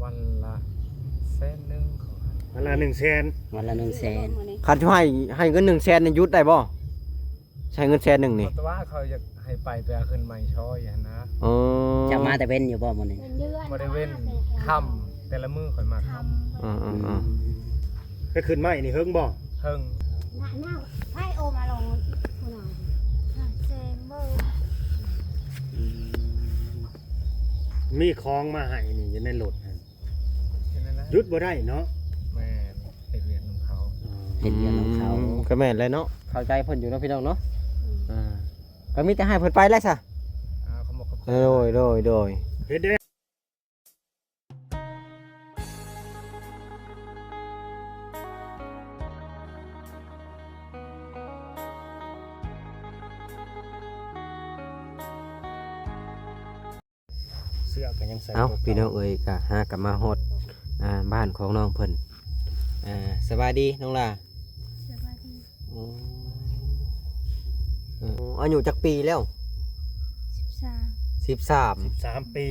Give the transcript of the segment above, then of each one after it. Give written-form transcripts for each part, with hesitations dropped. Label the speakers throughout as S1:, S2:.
S1: วันละ100,000เขาให้
S2: วันละ100,000
S3: วันละ100,000
S4: คันให้เงิน100,000นี่หยุดได้บ่ใช้เงิน100,000นี่
S1: แต่ว่าเขาอยากให้ไปเอาขึ้นใหม่ช่อยหั่นนะ
S4: อ๋อ
S3: จะมาแต่เว้นอยู่บ่มื้อนี้
S1: บ่ได้เว้นค่ำแต่ละมื้อข่อยมาค่ำ
S4: อ๋อ
S2: ไปขึ้นไม้นี่เฮิงบ่
S1: เฮิง
S5: ให้โอมาลงคุณหน่อยเซมเบอร์
S2: มีของมาให้นี่อยู่ในรถหั่น
S1: แค่นั้นนะ
S2: หยุดบ่ได้เนาะ
S1: แม่ไปเรียนของเขา
S3: เฮ็ดเรียนของเขา
S4: ก็แม่นเลยเนาะเข้าใจเพิ่นอยู่เนาะพี่น้องเนาะก็มีแต่ให้เพิ่นไปแล้วซะ
S1: เขาบอกเขา
S4: โดย
S2: เฮ็ดเด้เสื้อก็ยังใส่
S4: เอ้า
S2: บ่
S4: พี่น้องเอ้ยก็หากลับมาฮอดบ้านของน้องเพิ่นสบายดีน้องล่ะ
S5: สวัสดี
S4: อายุจักปีแล้ว
S5: 13
S4: 13
S2: 3 ปี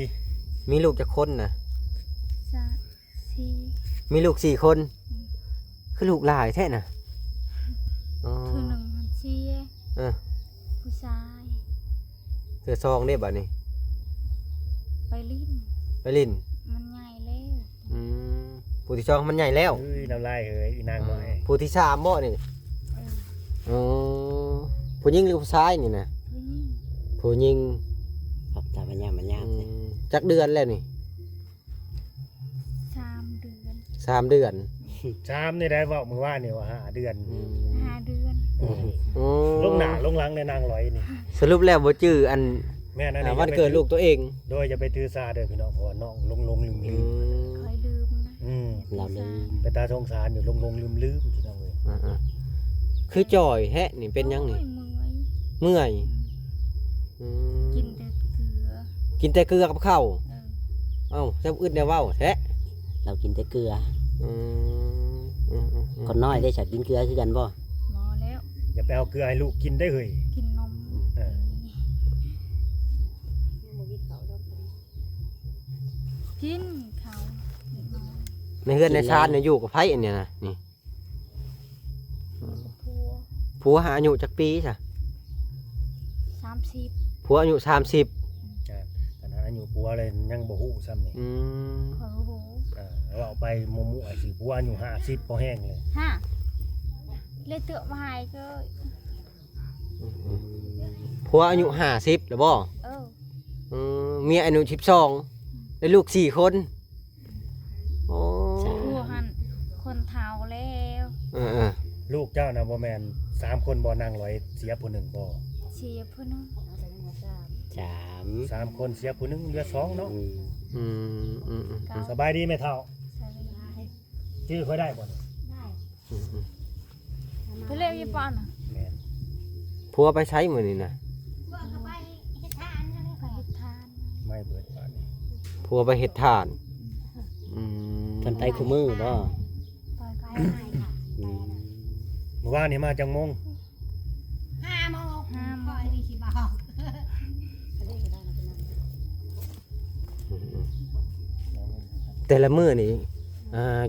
S4: มีลูกจักคนน่ะ
S5: 4
S4: มีลูก4คนคือลูกหลายแท้น่ะอ๋อ
S5: คือหนึ่งพันเชีย
S4: เออ
S5: ผู้ชาย
S4: เสื้อซองได้บัดนี้
S5: ไปลิ้น
S4: ไปลิ้น
S5: มันใหญ่แล้ว
S4: ผู้ที่สองมันใหญ่แล้ว
S2: เอ้ยน้ำลายเอ้ยอีนางน้อย
S4: ผู้ที่สามบ่นี่
S5: เออ
S4: อ๋อผู้หญิงหรือผู้ชายนี่นะ
S5: ผู้หญิง
S4: ผู้หญิง
S3: ครับแต่มันยามมันยามเลย
S4: จักเดือนแล้วนี่
S5: 3 เดือน
S4: 3 เดือน
S2: ชามนี่ได้เว้ามื้อวานนี่ว่า5 เดือน
S5: 5 เดือน
S4: อ๋อ
S2: ลงหน้าลงหลังในนางร้อยนี่
S4: สรุปแล้วบ่จื้ออัน
S2: แม่นั่นนี่
S4: วันเกิดลูกตัวเอง
S2: โดยอย่าไปถือสาเด้อพี่น้องเพราะว่าน้องลงลืม
S5: คอยลืมนะ
S3: เราลืม
S2: ไปตาสงสารอยู่ลงลืมพี่น้องเอ้ย
S4: คือจ่อยแฮะนี่เป็นยังนี่
S5: โอ้ยเมื่อย
S4: เมื่อยอืม
S5: กินแต่เกลือ
S4: กินแต่เกลือกับข้าว
S5: เออ
S4: เอ้าจะอึดแนวเว้าแท้
S3: เรากินแต่เกลือ
S4: อืม
S3: คนน้อยได้ฉันกินเกลือคือกันบ่
S5: หมอแล้ว
S2: อย่าไปเอาเกลือให้ลูกกินได้เฮ้ย
S5: กินนม
S2: เออ
S5: กินเขาเด็กน้อย
S4: ในเฮือนในชาติเนี่ยอยู่กับไผอันเนี้ยนะนี่
S5: พัว
S4: ผัวหาอายุจักปีจ้ะ
S5: 30
S4: ผัวอายุ30
S2: อ่าขณะอายุปัวเลยยังบ่ฮู้ซ้ำนี่
S5: คอยโอ้โห
S2: เราเอาไปมั่วๆสิปัวอายุ50พอแห้งเลย
S5: ฮะเลยเตือมาให้ก็
S4: ผัวอายุ50แล้วบ่
S5: เออ
S4: เมียอายุ12ได้ลูก4คนโอ้
S5: พัวหันคนเฒ่าแล้ว
S4: เออ
S2: ลูกเจ้านะบ่แม่น3คนบ่นางร้อยเสียผู้หนึ่งบ่
S5: เชียร์เพื่อนง
S3: 3
S2: 3คนเสียผู้หนึงเหลือ2เนาะ
S4: ๆ
S2: สบายดีไหมเฒ่า
S5: ใส่ไปได้
S2: ชื่อค่อยได้บ่เนี่ย
S5: เพื่อนเรียกยี่ปอนอ่ะ
S2: แม่น
S4: ผัวไปใช้มื้อนี้นะ
S5: ไปเฮ็ดทาน
S2: ไม่เบิดปานนี้
S4: ผัวไปเฮ็ดทาน
S3: เพิ่นไปคู่มือบ่
S5: ไปไปให้ค่ะ
S3: อืม
S2: เมื่อวานนี่มาจังมง
S5: 5 โมงคอยดีสิบอก
S4: แต่ละมื้อนี่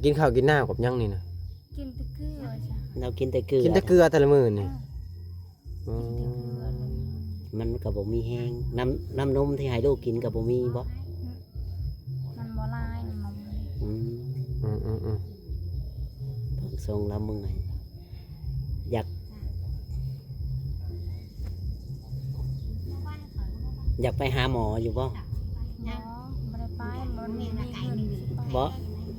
S4: กินข้าวกินน้ำกับหยังนี่นะ
S5: กินแตะเกลือจ้ะ
S3: เรากินแต่เกลือ
S4: กินแต่เกลือแต่ละมื้อนี่
S3: มันก็บ่มีแห้งน้ำนมที่ให้ลูกกินก็บ่มีบ่
S5: มันบ่ลายนมเลย
S3: อืม เพิ่งส่งแล้วมึงไงอยากไปหาหมออยู่บ่
S5: หมอบ่ได้ไปบ่มีเงินสิไป
S3: บ่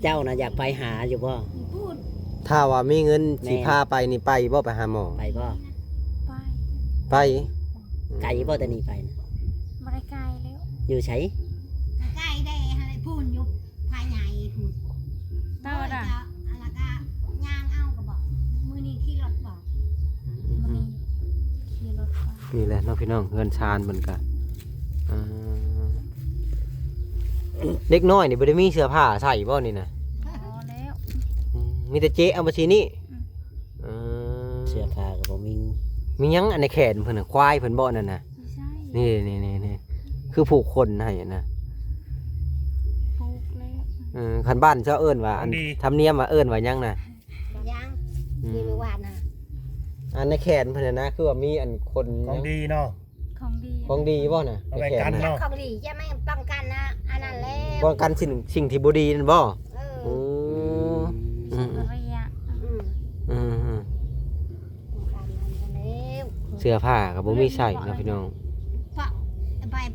S3: เจ้านะอยากไปหาอยู่บ่
S4: ถ้าว่ามีเงิน
S3: แม่
S4: สิพาไปนี่ไปบ่ไปหาหมอ
S3: ไปบ่
S5: ไป
S4: ไป
S3: ไกลบ่แต่นี่ไปนะ
S5: บ่ได้ไกลแล้ว
S3: อยู่ไส
S6: ใกล้ได้อะไรพูนอยู่ภายในพูน
S5: เต้าด่ะ
S6: อะไรก็ย่างเอาก็บอกมือนี้ขี่รถบอก
S5: มันนี่ขี่รถไป
S4: นี่แหละเน้องพี่น้องเฮือนชานเหมือนกันเด็กน้อยนี่บ่ได้มีเสื้อผ้าใส่บ่นี่นะ
S5: พอแล้ว
S4: มีแต่เจ๊เอามาสินี่เออ
S3: เสื้อผ้าก็บ่มี
S4: มีหยังอันในแขนเพิ่นน่ะควายเพิ่นบ่นั่นน่ะ
S5: ไม่ใช่
S4: นี่คือผูกคนให้นะ
S5: ปลูกแล้ว
S4: คันบ้านเจ้าเอิ้นว่าอันทำเนียมว่าเอิ้นว่าหยังน่ะ
S5: ยัง
S4: อื
S5: มี
S4: ม
S5: ไม่ว่านะ
S4: อันในแขนเพิ่นน่ะนะคือว่ามีอันคน
S2: ของดีเนาะ
S5: ของดี
S4: ของดีบ่น่ะ
S2: เอา
S4: ใน
S2: ไป
S4: แข
S2: กัน น
S4: น่ะ
S2: เนาะ
S5: ของดีจะไม่ป้องกันนะอันนั้นแล้ว
S4: ป้องกันสิ่งที่บ่ดีนั่นบ่
S5: เอ
S4: โอ้
S5: อ
S4: อืม
S5: ระยะ
S4: อื
S5: อืม
S4: ม
S5: ป้องกันอันนั้นแล้ว
S4: เสื้อผ้าก็บ่มีใส่เนาะพี่น้อง
S5: เพราะ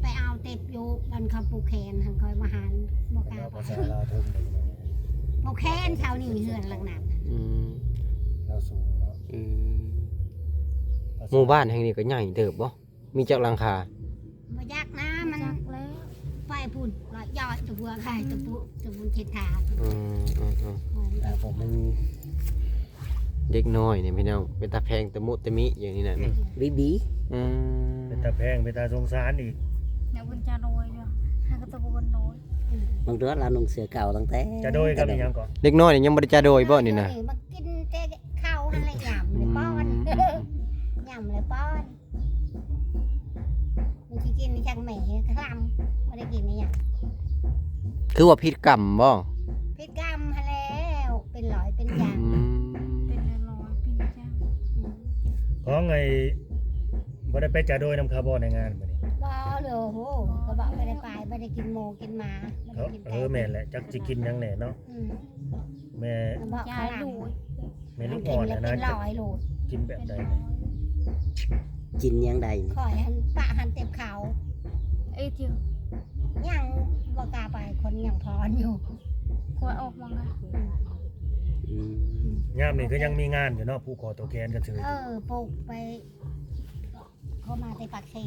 S5: ไปเอาเต็บอยู่บันเขาปูแคนหันคอยมาหันบอกกล้า
S2: ภาษาลาวเทิงเลยพี่น้อง
S5: ปูแคนเท่านี้เหือนหลังหนัก
S4: อืม
S2: เราสูงเนาะ
S4: อืมหมู่บ้านแห่งนี้ก็ใหญ่เติบบ่มีจักหลังคา
S5: บ่ยากนะมันไปพูดลอยย่อยตะบัวไข่ตะปูเช็ดขา
S4: อืม
S2: แต่ผมมัน
S4: เด็กน้อยนี่พี่น้องเป็นตาแพงตะมุตะมิอย่างนี้น่ะนี่
S3: บีบี
S4: อืม
S2: เป็นตาแพงเป็นตาสงสารอีก
S5: เนี่ยบนจานโรยเนี่ยหากระตะบนโรย
S3: บางเดือนเรานุ่งเสื้อเก่าตั้งแต่
S2: จะโดยกับอีหยังก่อน
S4: เด็กน้อยนี่ยังบ่ได้จะโดยบ่นี่นะ
S5: มากินเจ๊ข้าวอะไรหยำเลยป้อนหยำเลยป้อนมันจะกินจังแหม่คลำไม่ได้กินนี่อย่าง
S4: คือว่าพิษกรรมบ่
S5: พิษกรรมฮะแล้วเป็นหลอยเป็นยาง
S4: อืม
S5: เป็นร้อยเป็นยาง
S2: ของไอ้บ่ได้ไปจะโดยนำคาร์บอนในงานมื้อนี้
S5: บ้าเลยโหก็บอกไม่ได้ไปไม่ได้กินโมกินหมาไม่ได้กินไก่
S2: แม่นแหละจักสิกินหยังแหน่เนาะแม่
S5: บอกขนาด
S2: แม่ลูก
S5: กิ
S2: อ่อน
S5: นแล้ว
S2: นะ
S5: เป็น
S2: จะ
S5: ร้อยโหลด
S2: กินแบบใด
S3: กินยังใดนี่
S5: คอยหันปะหันเต็มเขายังบอกกล้าไปคนยังพรอยู่คอยออกมาไง
S3: อืม
S2: ยามนี้ก็ยังมีงานอยู่เนาะผู้ขอตัวแกนก็ถือ
S5: ปลูกไปเขามาในปากซี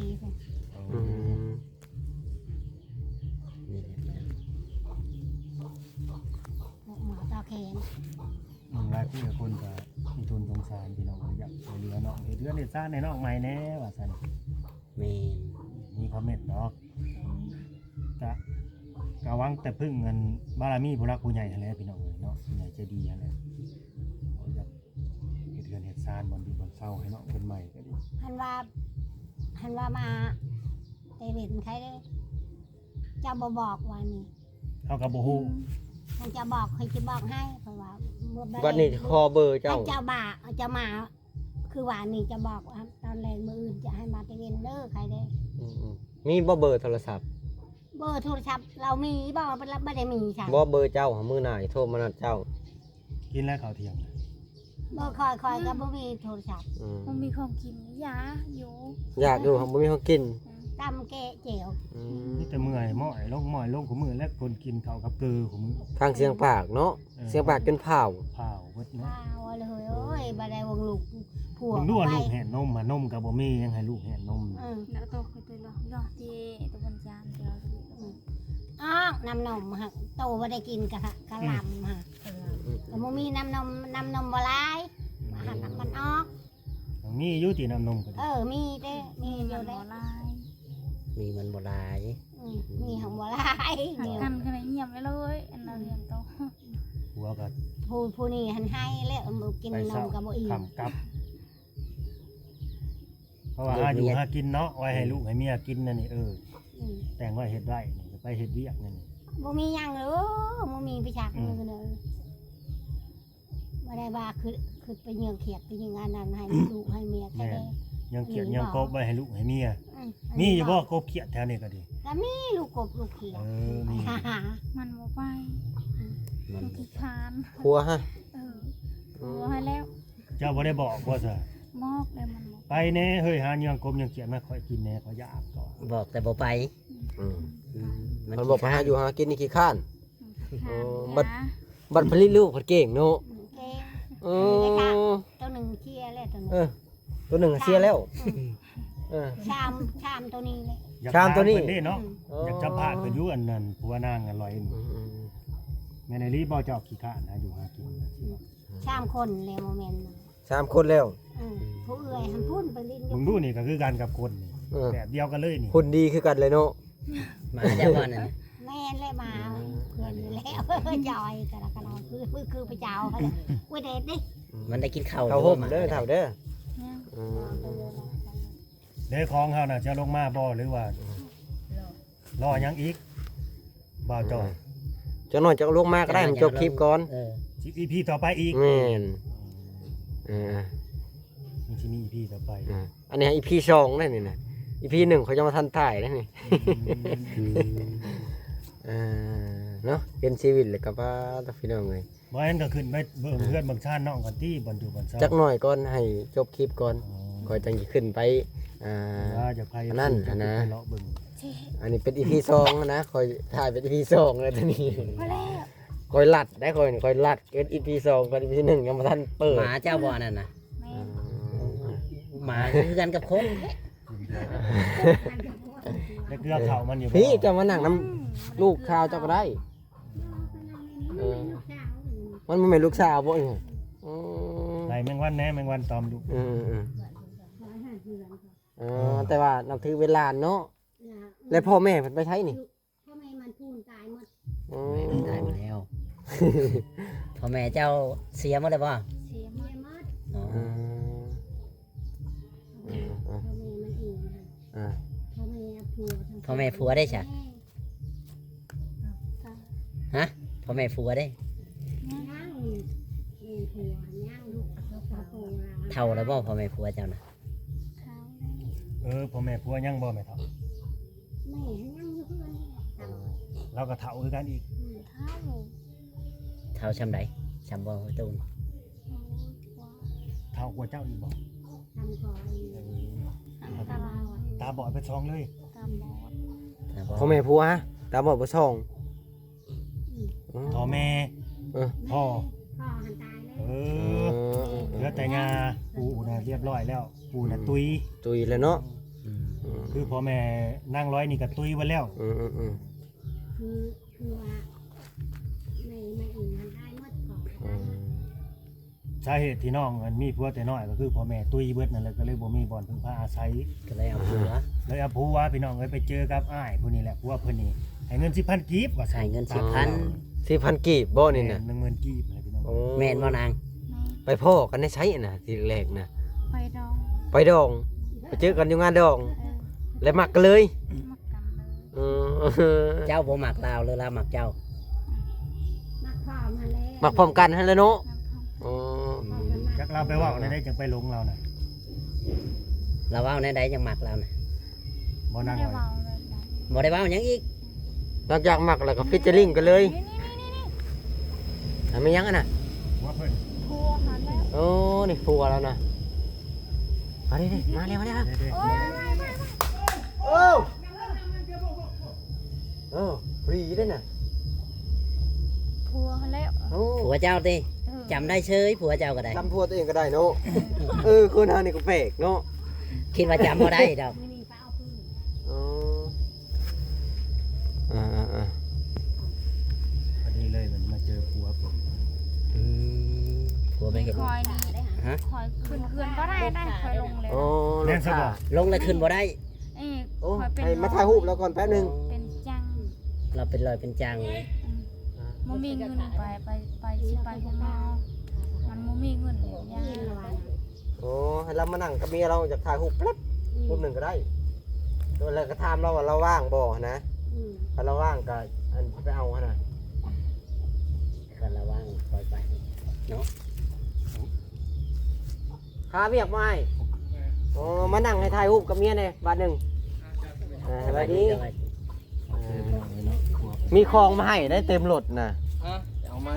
S4: อืม
S5: หมอตาแขน
S2: หลายผู้คนก็มีทุนสงสารพี่น้องอยากช่วยเหลือเนาะเฮ็ดเรือนเฮ็ดซ่านในเนาะใหม่แน่ว่าซั่น
S3: แม่น
S2: มีคอมเมนต์เนาะกะหวังแต่พึ่งเงินบารมีผู้รักผู้ใหญ่นั่นแหละพี่น้องเอ้ยเนาะผู้ใหญ่ใจดีนั่นแหละอยากเฮ็ดเรือนเฮ็ดซ่านบ่ดีบ่เศร้าให้เนาะเพิ่นใหม่ก็ดี
S5: หันว่ามาเตวินใครได้จะบอกวันนี้
S2: เฮาก็บ่ฮู้
S5: มันจะบอกเคยจะบอกให้เพราะว่า
S4: วันนี้คอเบอร์เจ้า
S5: เจ้าบ่าจะมา คือวันนี้จะบอกว่าตอนแรงมืออื่นจะให้มาเตวินเด้อใครได้
S4: อืมมีบ่เบอร์โทรศัพท์
S5: เบอร์โทรศัพท์เรามีบอกไม่ได้มีค่ะ
S4: บ่เบอร์เจ้าหามื้อหน้าโทรมานัดเจ้า
S2: กินแล้วข้าวเที่ยง
S5: เบอร์คอยก็บ่มีโทรศัพท์
S4: อืม
S7: มันมีของกินยาอยู่
S4: อยากอยู่บ่มีของกิน
S5: ตำแกะเจียว
S4: อืม
S2: มีแต่เมื่อยม้อยลงของมือและคนกินข้าวกับเกลือของมือ
S4: ทางเสียงปากเนาะเสียงปากจนเผา
S2: เผาเบิดเนาะ
S5: ว้าวเลยโอ้ยบ่ได้วงลูกผัว
S2: มึงดูว่า
S5: ไป
S2: ลูกแห่นมมานมกับบ่มียังให้ลูกแห่นม
S7: แล้วตัวเคยตัวหรอที่ตัวบัญจานเดียว
S5: อ้อกน้ำนมฮะโตบ่ได้กินกะลำฮะแต่บ่มีน้ำนมบ่หลายหันมันออก
S2: มีอยู่ที่น้ำนมก็ดี
S5: มีเด้มี
S7: มี
S5: อยู่
S7: มัน
S5: เด้
S7: บ่ลาย
S3: มีมันบ่หลาย
S5: มีของบ่หลาย
S7: หักกันขนาดเงียบไปเลยอันเราเรียนโต
S2: หัวก็
S5: ผู้นี้หันให้แล้วมือกิน
S2: ไป
S5: น
S2: เศร้าม
S5: กับบ่อิ่ม
S2: คำกับเพราะว่าหาอยู่หากินเนาะไว้ให้ลูกให้เมียกินนั่นนี่แต่งไว้เฮ็ดไว้นี่ไปเฮ็ดเวียกนั่นนี่
S5: บ่มีหยังเลยบ่มีไปฉากนึงเลยบ่ได้ว่าคือไปเยืองเขียดไปยิงอันนั้นให้ลูกให้เมียแค่ได้
S2: ยังเกียดยังกบไว้ให้ลูกให้เมียมีอยู่บ่กบเขียดแถวนี้ก็ดี
S5: ก็มีลูกกบลูกเขียด
S2: มี
S7: มันบ่ไป
S3: มัน
S7: ขี้คาน
S4: หัวฮะ
S7: หัวให้แล้ว
S2: เจ้าบ่ได้บอกว่าซะ
S7: มอกเลยมันบ่
S2: ไปแน่เฮ้ยหายังกบยังเขียดมาค่อยกินแน่ขอยอยากก็
S3: บอกแต่บ่ไป
S4: อืม
S3: อืม
S4: มันบอกไปหาอยู่หากินนี่ขี้ข้าน
S7: บั
S4: บัดผลิตลูกผัดเก่งเนาะ
S5: เก่ง
S4: เออ
S5: ตัวหนึ่งเชียร์แล้วตัวหนึ่ง
S4: เออตัวหนึ่งเสียแล้วเออ
S5: ชามตัวนี้เลย
S4: ชามตัวนี้
S2: อยากถเพิ่เนาะอยากจะพาดเพิ่นอยู่อันนั้นผัวนางอร่อยนี่แม่นรีบ่เจ้าขี้ข้านหาอยู่หากิน
S5: ชามคนเลยโมเมนต์
S4: 3 คนแล้ว
S5: ผู้เอื่อยหันพุ่นไปลิ้น
S2: มึงดูนี่ก็คือการกับคนนี่
S4: เออ
S2: แบบเดียวกันเลยนี่
S4: หุ่นดีคือกันเลยเนาะ
S3: มาแต่ว่านั่นน่ะ
S5: แม่นเลยมาเพื่อนอยู่แล้วจอยกระเราคือไปเจ้าอุ้ยเด็ดดิ
S3: มันได้กินข้าว
S4: เท่าห่มเด้อเท่าเด้ออืม
S2: เด้ของเฮาน่ะจะลงมาบ่หรือว่ารอหยังอีกบ่าวจอย
S4: จักหน่อยจะลงมาก็ได้ผมจบคลิปก่อน
S2: EP ต่อไปอีก
S4: แม่น
S2: มันสิมี EP ต่อไป
S4: อันนี้ EP 2ได้นี่นะ EP 1เขาจะมาทันถ่ายได้นี่เนาะเป็นชีวิตเลยกับว่าพี่น้องเอ้ย
S2: บ่อันก็ขึ้นไปเบิ่งเพื่อนบางชาติน้องกันที่บ่อนอยู่บ่อนเช้า
S4: จักหน่อยก่อนให้จบคลิปก่อนก่อนจังสิขึ้นไป
S2: ว่าจะพา
S4: นั่นนะ
S2: เลาะเบิ่ง
S4: อันนี้เป็น EP 2นะคอยถ่ายเป็น EP 2เลยตอนนี้
S7: พอแล้ว
S4: คอยลัดได้คอยลัดเกิน EP 2ก่อน EP 1ยังบ่ทันเปิด
S3: หมาเจ้าบ่อนั่นน่ะ
S7: แม่
S3: หมาคือกันกับคน
S2: แล้วเกลือเขามันอยู่บ่
S4: พี่จะมานั่งน้ำลูกข้าวเจ้าก็ได้มันไม่เป็นลูกสาวบ่นี่
S2: ไหนแมงวันแน่แมงวันตอมดู
S4: แต่ว่านับถือเวลาเนาะแล้วพ่อแม่เพิ่นไปใช้นี่
S5: พ่อแม่มันพูนตายหมด
S3: ตายหมดแล้วพ่อแม่เจ้าเสียหมดเลยป่ะ
S7: เสียหม
S5: เมี
S7: ด
S5: ยมด
S3: อ๋อ
S5: พ่อแม่มันเองนะพ่อแม่ผัว
S3: พ่อแม่ผัวได้ใช่ฮะพ่อแม่ผัวได้
S5: ย่างเลี้ยงผัวย่างลูกเขาโตแล้ว
S3: เท่าแล้วบ่พ่อแม่ผัวเจ้านะ
S7: เขาได้
S2: พ่อแม่ผัวยังบ่แม่เฒ่า
S5: แม่ย่างอยู่เพื่อนตลอด
S2: เราก็เฒ่าคือกันอีก
S7: เท่า
S3: เท่าชำไดชำบ่ตูน
S2: เฒ่ากว่าเจ้าอีกบ่
S5: ทำก่อน
S7: ตลอด
S2: ตาบอดไปช่องเลย
S7: ตามบอด
S3: นะบ่
S4: พ่อแม่ผัวฮะตาบอดบ่ช่อง
S2: พ่อแม่ พ่อ
S5: พ่อหันตายเลย
S2: เหลือแต่งาปูน่ะเรียบร้อยแล้วปูน่ะตุย
S4: ตุยแล้วเนาะ
S2: คือพ่อแม่นั่งร้อยนี่ก็ตุยไว้แล้ว
S5: คือว่าแม่มาเองหันตายหมดก่อน
S2: สาเหตุที่น้องมันมีผัวแต่น้อยก็คือพ่อแม่ตุยเบิดนั่นแหละก็เลยบ่มีบ่อนพึ่งพาอาศัย
S3: ก็เลยเอาผัว
S2: เลยเอาผัวพี่น้องเอ้ยไปเจอกับอ้ายผู้นี้แหละผัวเพิ่นนี่ให้เงิน 10,000 กีบว่า
S3: ใส่เงิน
S4: 4,000กีบบ่นี่น่ะ
S2: 10,000 กีบอะไรพี่น้อง
S3: แม่นบ่นาง
S7: แม่
S4: ไปพ่อกันได้ใช้น่ะทีแรกน่ะ
S7: ไปดอง
S4: ไปดองไปเจอกันอยู่งานดอง แล้วมักกันเลย
S7: มักกันเลย
S3: เจ้าบ่มักลาวหรือลาวมักเจ้า
S5: มาพ่อมาแล้ว
S4: มักพร้อมกันหั่นแหล้วเนาะ
S2: จักเราไปเว้าได้จังไปหลงเราน่ะ
S3: เราเว้าในใดยังมักเราน่ะ
S2: บ่
S7: ไม่
S2: นั่ง
S7: ได้
S2: ไว้
S7: เบาเลยนะ
S3: บ่ได้เว้าหยังอีก
S4: นอกจากมักแล้วก็ฟิชเชอริงกันเลยไม่ยังอ่ะน่ะ
S2: ผัวเพิ่น
S7: พัวหันแล้ว
S4: โอ้นี่ผัวแล้วนะมาดิมาเร็วมาเร็ว
S2: เด้
S7: โอ้ย
S4: โอ้โอ้ฟรีด้วยน่ะ
S7: พัวหันแล้ว
S4: โอ้
S3: ผัวเจ้าติจำได้เฉยผัวเจ้าก็ได้
S4: จำผัวตัวเองก็ได้เนาะคนเฮานี่ก็แปลกเนาะ
S3: คิดว่าจำบ่ได้ดอก
S5: ไม่มีไปเอาปืน
S2: พอดีเลยมันมาเจอผัวผม
S3: ผัวไปเห็น
S7: คอยนี่
S3: ฮะ
S7: คอยขึ้นก็ได้คอยลงเลย
S4: โอ้
S2: แน่นซะบ่
S3: ลงเลยขึ้นบ่ได้
S7: เอ้ย
S4: โอ้
S7: คอยเป็น
S4: ให้มาถ่ายรูปแล้วก่อนแป๊บนึง
S7: เป็นจัง
S3: เราเป็นรอยเป็นจัง
S7: มันมีเงินไปสิไปข้างนอกมันบ่มีเงินเลยยา
S5: ยินระวัง
S4: โอ้ให้เรามานั่งกับเมียเราอยากถ่ายรูปแป๊บรูปหนึ่งก็ได้แล้วก็ถามเราว่าเราว่างบ่นะถ้าเราว่างก็อันไปเอานะ
S3: คันระวังปล่อยไป
S4: หาเวียกมาให้โอ้มานั่งให้ถ่ายรูปกับเมียเนี่ยบาทหนึ่งสวัสดี มีของมาให้ได้เต็มรถนะเอาไหม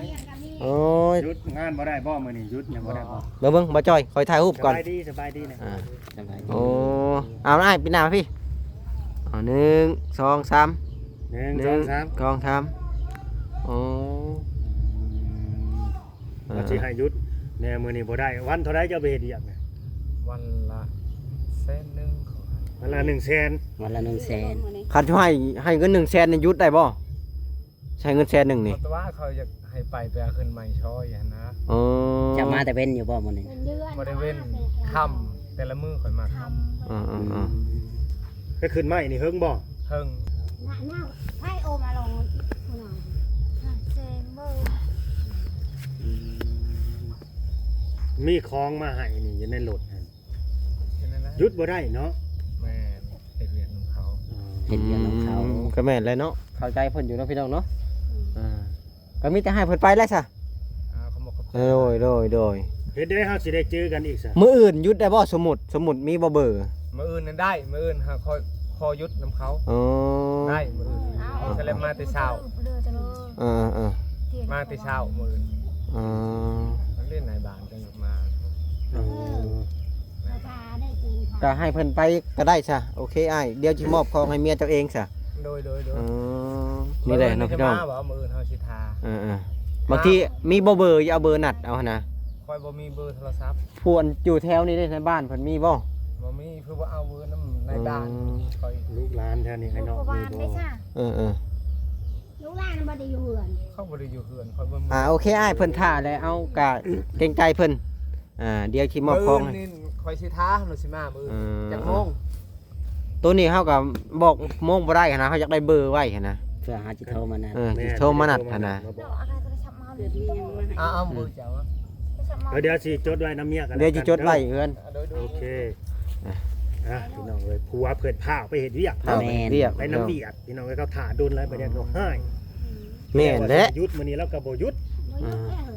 S4: โอ้ย
S2: หยุดงานบ่ได้บ่มื้อนี้หยุดยังบ่ได้บ่
S4: เบิ่งบ่จอยคอยถ่ายรูป
S2: ส
S4: ก่อน
S2: บายดีนะ
S4: โอ้เอาได้ปีหน้าพี่1 2 3
S2: 1 2 3
S4: กองทำโอ้
S2: ว่าสิให้หยุดแน่มื้อนี้บ่ได้วันเท่าใดจะไปเฮ็ดอีหยังเนี่ย
S1: วันละ100,000ขอให้
S2: วันละ100,000
S3: วันละ100,000
S4: คันช่วยให้เงิน100,000นี่ยุดได้บ่ใช้เงิน100,000นี่
S1: แต่ว่าเขาอยากให้ไปเอาขึ้นใหม่ช้อยอย่างนะ
S4: อ๋อ
S3: จะมาแต่เว้นอยู่บ่มื้อนี้
S5: เป็นเดือน
S1: บ่ได้เว้นค่ำแต่ละมื้อข่อยมาค่
S4: อ๋อ
S2: ก็ขึ้นไม้นี่เฮิงบ่
S1: ำเฮิง
S5: หน้าไพ่โอมาลงคุณหน่อย
S7: เซงเบอร์
S2: มีของมาให้นี่อยู่ในรถนั่น
S1: แค่นั้นนะ
S2: หยุดบ่ได้เนาะ
S1: แม่เฮ็ดเวียกของเขา
S3: เห็นเรื่องของเขา
S4: ก็แม่นเลยเนาะเข้าใจเพิ่นอยู่เนาะพี่น้องเนาะ ก็มีแต่ให้เพิ่นไปแล้วซะ
S1: เขาบอกเขา
S4: โดย
S2: เฮ็ดได้เฮาสิได้เจอกันอีกซะ
S4: มื้ออื่นหยุดได้บ่สมุดมีบ่เบอร์
S1: มื้ออื่นนั้นได้มื้ออื่นหาคอยุดน้ำเขา
S4: อ๋อ
S1: ได้มื้ออื่นก็เลยมาแต่เช้า
S7: เด้อจะเลย
S1: มาแต่เช้ามื้ออื่น
S4: อ๋อ
S1: มันเล่นในบ้านจังมา
S5: ราคาได้กินค่ะ
S4: ก็ให้เพิ่นไปก็ได้ซะโอเคอ้ายเดี๋ยวสิมอบของให้เมียเจ้าเองซะ
S1: โดย
S4: อ๋อนี่แหละเนาะพี่น้อง
S1: มาบ่มื้ออื่นเฮาสิทา
S4: บางทีมีบ่เบอร์อย่าเอาเบอร์นัดเอาหั่นนะ
S1: คอยบ่มีเบอร์โทรศัพท์
S4: พวนอยู่แถวนี้ได้ในบ้านเพิ่นมีบ่
S1: บ่มีเพื่อว่าเอาเบอร์น้ำในบ้านคอย
S2: ลูกหลานแถวนี้ให้
S7: ลูก
S2: เนาะ
S7: ก
S2: มี
S7: วาน
S2: บ่
S7: ได้จ้ะ
S5: ลูกหลานบ่ได้อยู่เฮือน
S1: เข้าบ่ได้อยู่เฮือนคอยบ่มี
S4: โอเคอ้ายเพิ่นท่าแล้วเอากะเกรงใจเพิ่นเดี๋ยวสิมอบของให้
S1: นี่คอยสิทาเฮาสิมามื้อจักโมง
S4: ตัวนี้เฮาก็บอกโมงบ่ได้หั้นนะเฮาอยากได้เบอร์ไว้หั่นนะ
S3: เพื่อหาจิตโทรมานะ
S4: สิโทรมานัดหั่นนะ
S7: เดี๋ยวอะไรก็จะชับมาเดี๋ยวนี้ยังไม่
S1: เอาเบอร์เจ้า
S7: ชับมา
S2: เดี๋ยวสิจดไว้น้ำเมียกัน
S4: เดี๋ยวสิจดไว้เฮือน
S2: โอเคพี่น้องเอ้ยผัวเพิ่นพาไปเฮ็ดเวียก
S4: เอาเรียก
S2: ไปน้ำเวียดพี่น้องเอ้ยเขาถ่าดุนแล้วไปเรียนเขาให้
S4: แม่นแหละ
S2: หยุดมื้อนี้แล้วก็บ่หยุด
S5: บ่อยู่แค่เฮือน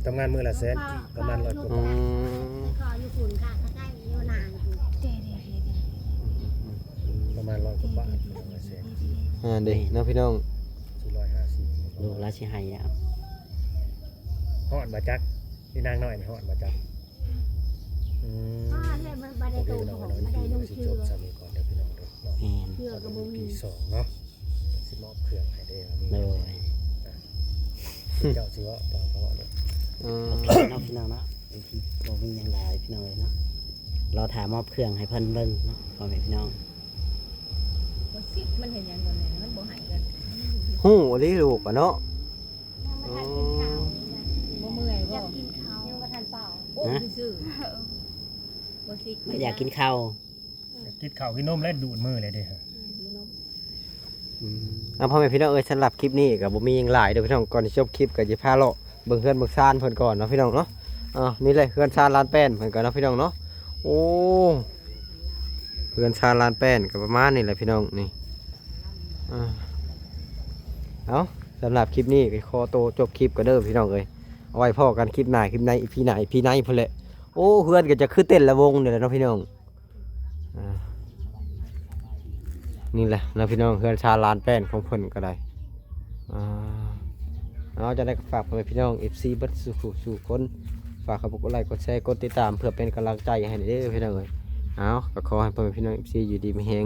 S2: ทำงานมื้อละแสนกี่ประมาณ100กว่า
S4: อื
S2: บาท
S4: ม
S5: ขออยู่ฝุ่นค่ะก็ได้อยู่นานอยู่
S7: เดี๋ยว
S2: ประมาณ100กว่าบาทพี่น้องเอ้ยแสน
S4: เด้เนาะพี่น้อง
S2: 450
S3: ลูกราชิให้แล้ว
S2: ฮอดบ่จักพี่นางน้อยนี่ฮอดบ่จักอืม
S5: พ่อเฮ็ดบ่ได้
S2: โอเค
S5: ตู้
S2: พี่น้อง
S5: ผม
S2: เรา
S5: บ่ได้นุ่ง
S2: สิ
S5: เสื้
S2: จ
S5: อบ
S2: สามีก่อนเดี๋ยวพี่น้องเด้อเนาะ
S3: แม่น
S5: เสื้อก็บ่มี
S2: ที่2เนาะสิมอบเครื่องให้ได้ครับ
S3: โดย
S2: เจ้าสิว่าต่อเขาว่าเด้อ
S3: โอเคเนาะพี่น้องเนาะบางทีบ่มีหยังหลายพี่น้องเลยเนาะเราถามมอบเครื่องให้เพิ่นเบิ่งเนาะพ่อแม่พี่น้อง
S6: บ่สิมันเห็นหยังก่อนแหละมันบ่ให้กัน
S4: ฮู้อีหลีลูกอะเนาะ
S5: ยังบ่ทันกินข้าวเลยนะ
S6: บ่เมื่อย
S7: อ
S6: บ่
S7: ยากกินข้าว
S5: ยังบ่ทันเป่า
S6: โอ้ซื่อบ่สิ
S3: มันอยากกินข้าว
S2: กินข้าวกินนมและดูดมือเลยเด้อ
S3: อืม
S4: พ่อแม่พี่น้องเอ้ยสำหรับคลิปนี้ก็บ่มีหยังหลายเด้อพี่น้องก่อนที่จบคลิปก็สิพาเลาะเบิ่งเฮือนเบิ่งซานเพิ่นก่อนเนาะพี่น้องเนาะนี่เลยเฮือนซานลานแป้นเพิ่นก็เนาะพี่น้องเนาะโอ้เฮือนซานลานแป้นก็ประมาณนี้แหละพี่น้องนี่เอาสำหรับคลิปนี้ก็ขอโตวจบคลิปก็เด้อพี่น้องเอ้ยเอาไว้พ่อกันคลิปหน้าคลิปในอีพีไหนอีพีไหนพุ่นแหละโอ้เฮือนก็จะคือเต้นละวงนี่แหละเนาะพี่น้องนี่แหละนะพี่น้องเฮือนชาลานแป้นของเพิ่นก็ได้เอาจะได้ฝากพ่อแม่พี่น้อง FC เบัดสู่คนฝากกดไลค์กดแชร์กดติดตามเพื่อเป็นกำลังใจให้เด้อพี่น้องเอ้ยเอาก็ขอให้พ่อแม่พี่น้อง FC อยู่ดีมีแฮง